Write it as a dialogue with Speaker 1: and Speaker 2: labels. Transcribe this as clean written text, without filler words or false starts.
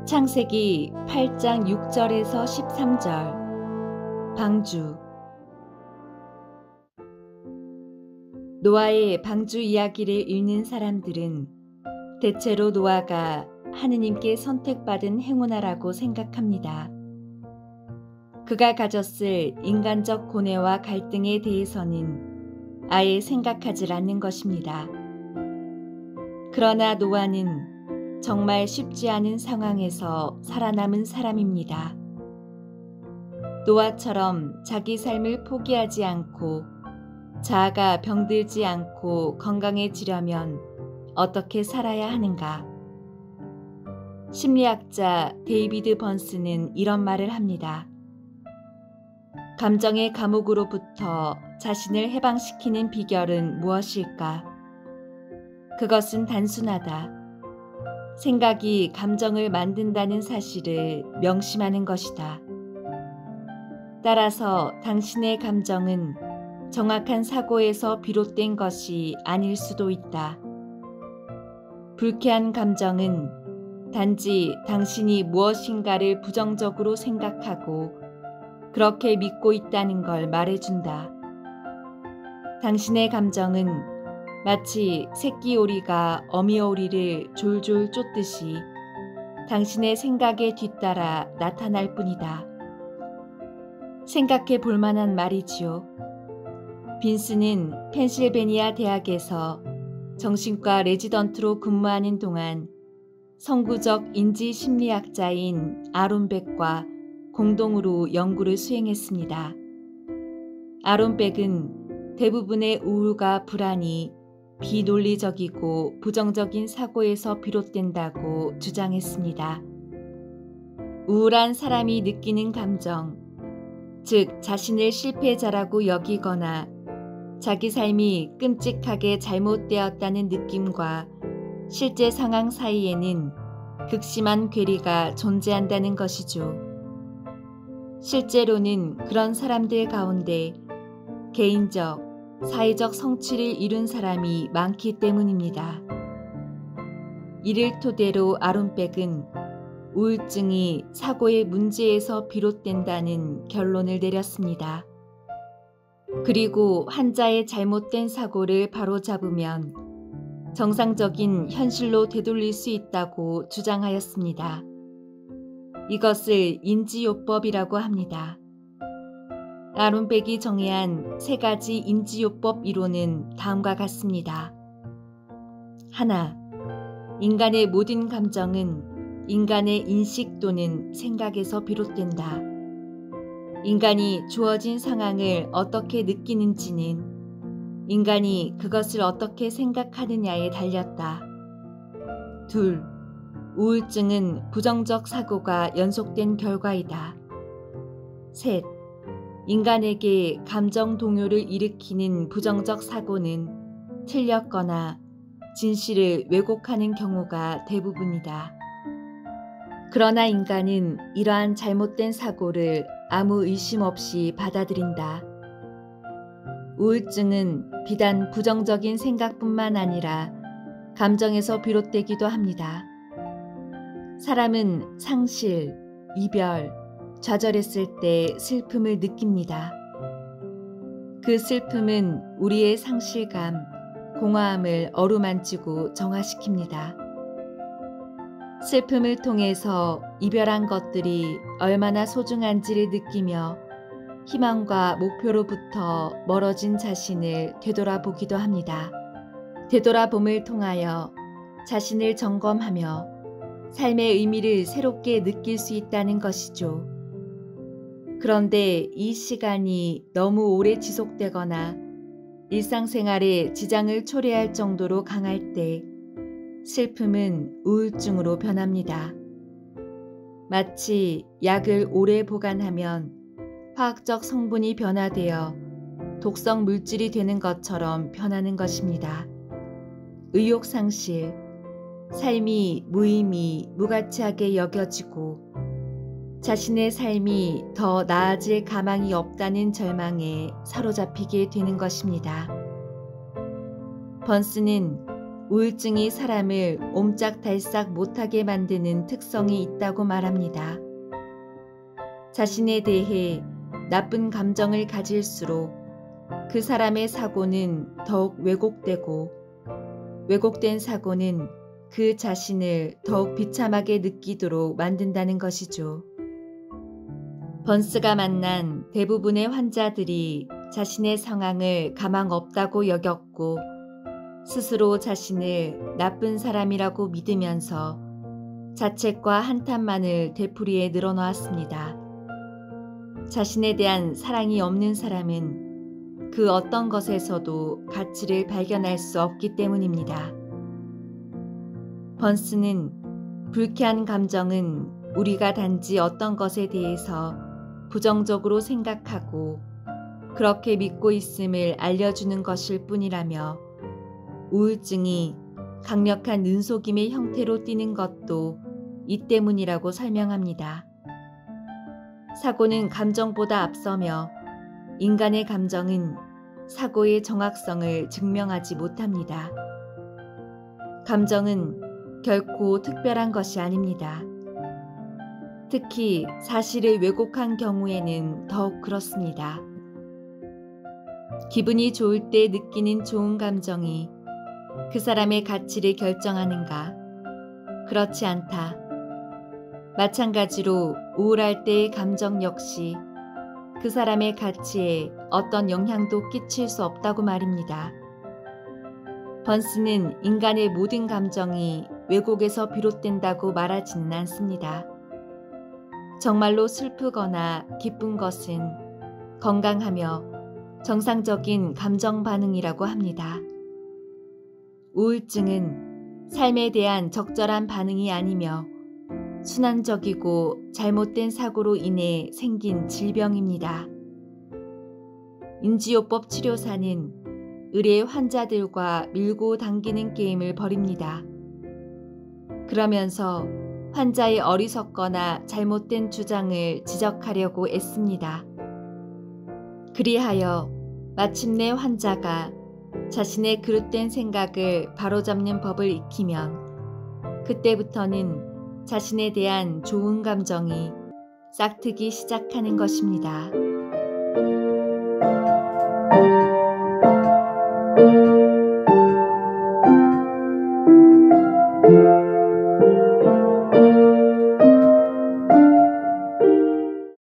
Speaker 1: 창세기 8장 6절에서 13절. 방주. 노아의 방주 이야기를 읽는 사람들은 대체로 노아가 하느님께 선택받은 행운아라고 생각합니다. 그가 가졌을 인간적 고뇌와 갈등에 대해서는 아예 생각하지 않는 것입니다. 그러나 노아는 정말 쉽지 않은 상황에서 살아남은 사람입니다. 노아처럼 자기 삶을 포기하지 않고 자아가 병들지 않고 건강해지려면 어떻게 살아야 하는가? 심리학자 데이비드 번스는 이런 말을 합니다. 감정의 감옥으로부터 자신을 해방시키는 비결은 무엇일까? 그것은 단순하다. 생각이 감정을 만든다는 사실을 명심하는 것이다. 따라서 당신의 감정은 정확한 사고에서 비롯된 것이 아닐 수도 있다. 불쾌한 감정은 단지 당신이 무엇인가를 부정적으로 생각하고 그렇게 믿고 있다는 걸 말해준다. 당신의 감정은 마치 새끼 오리가 어미 오리를 졸졸 쫓듯이 당신의 생각에 뒤따라 나타날 뿐이다. 생각해 볼 만한 말이지요. 빈스는 펜실베니아 대학에서 정신과 레지던트로 근무하는 동안 선구적 인지심리학자인 아론 벡과 공동으로 연구를 수행했습니다. 아론 벡은 대부분의 우울과 불안이 비논리적이고 부정적인 사고에서 비롯된다고 주장했습니다. 우울한 사람이 느끼는 감정, 즉 자신을 실패자라고 여기거나 자기 삶이 끔찍하게 잘못되었다는 느낌과 실제 상황 사이에는 극심한 괴리가 존재한다는 것이죠. 실제로는 그런 사람들 가운데 개인적, 사회적 성취를 이룬 사람이 많기 때문입니다. 이를 토대로 아론 벡은 우울증이 사고의 문제에서 비롯된다는 결론을 내렸습니다. 그리고 환자의 잘못된 사고를 바로잡으면 정상적인 현실로 되돌릴 수 있다고 주장하였습니다. 이것을 인지요법이라고 합니다. 아론 벡이 정의한 세 가지 인지요법 이론은 다음과 같습니다. 하나, 인간의 모든 감정은 인간의 인식 또는 생각에서 비롯된다. 인간이 주어진 상황을 어떻게 느끼는지는 인간이 그것을 어떻게 생각하느냐에 달렸다. 둘, 우울증은 부정적 사고가 연속된 결과이다. 셋, 인간에게 감정 동요를 일으키는 부정적 사고는 틀렸거나 진실을 왜곡하는 경우가 대부분이다. 그러나 인간은 이러한 잘못된 사고를 아무 의심 없이 받아들인다. 우울증은 비단 부정적인 생각뿐만 아니라 감정에서 비롯되기도 합니다. 사람은 상실, 이별, 좌절했을 때 슬픔을 느낍니다. 그 슬픔은 우리의 상실감, 공허함을 어루만지고 정화시킵니다. 슬픔을 통해서 이별한 것들이 얼마나 소중한지를 느끼며 희망과 목표로부터 멀어진 자신을 되돌아보기도 합니다. 되돌아봄을 통하여 자신을 점검하며 삶의 의미를 새롭게 느낄 수 있다는 것이죠. 그런데 이 시간이 너무 오래 지속되거나 일상생활에 지장을 초래할 정도로 강할 때 슬픔은 우울증으로 변합니다. 마치 약을 오래 보관하면 화학적 성분이 변화되어 독성 물질이 되는 것처럼 변하는 것입니다. 의욕상실, 삶이 무의미, 무가치하게 여겨지고 자신의 삶이 더 나아질 가망이 없다는 절망에 사로잡히게 되는 것입니다. 번스는 우울증이 사람을 옴짝달싹 못하게 만드는 특성이 있다고 말합니다. 자신에 대해 나쁜 감정을 가질수록 그 사람의 사고는 더욱 왜곡되고, 왜곡된 사고는 그 자신을 더욱 비참하게 느끼도록 만든다는 것이죠. 번스가 만난 대부분의 환자들이 자신의 상황을 가망 없다고 여겼고, 스스로 자신을 나쁜 사람이라고 믿으면서 자책과 한탄만을 되풀이해 늘어놓았습니다. 자신에 대한 사랑이 없는 사람은 그 어떤 것에서도 가치를 발견할 수 없기 때문입니다. 번스는 불쾌한 감정은 우리가 단지 어떤 것에 대해서 부정적으로 생각하고 그렇게 믿고 있음을 알려주는 것일 뿐이라며, 우울증이 강력한 눈속임의 형태로 띠는 것도 이 때문이라고 설명합니다. 사고는 감정보다 앞서며 인간의 감정은 사고의 정확성을 증명하지 못합니다. 감정은 결코 특별한 것이 아닙니다. 특히 사실을 왜곡한 경우에는 더욱 그렇습니다. 기분이 좋을 때 느끼는 좋은 감정이 그 사람의 가치를 결정하는가? 그렇지 않다. 마찬가지로 우울할 때의 감정 역시 그 사람의 가치에 어떤 영향도 끼칠 수 없다고 말입니다. 번스는 인간의 모든 감정이 왜곡에서 비롯된다고 말하지는 않습니다. 정말로 슬프거나 기쁜 것은 건강하며 정상적인 감정 반응이라고 합니다. 우울증은 삶에 대한 적절한 반응이 아니며 순환적이고 잘못된 사고로 인해 생긴 질병입니다. 인지요법 치료사는 의뢰 환자들과 밀고 당기는 게임을 벌입니다. 그러면서 환자의 어리석거나 잘못된 주장을 지적하려고 애씁니다. 그리하여 마침내 환자가 자신의 그릇된 생각을 바로잡는 법을 익히면 그때부터는 자신에 대한 좋은 감정이 싹트기 시작하는 것입니다.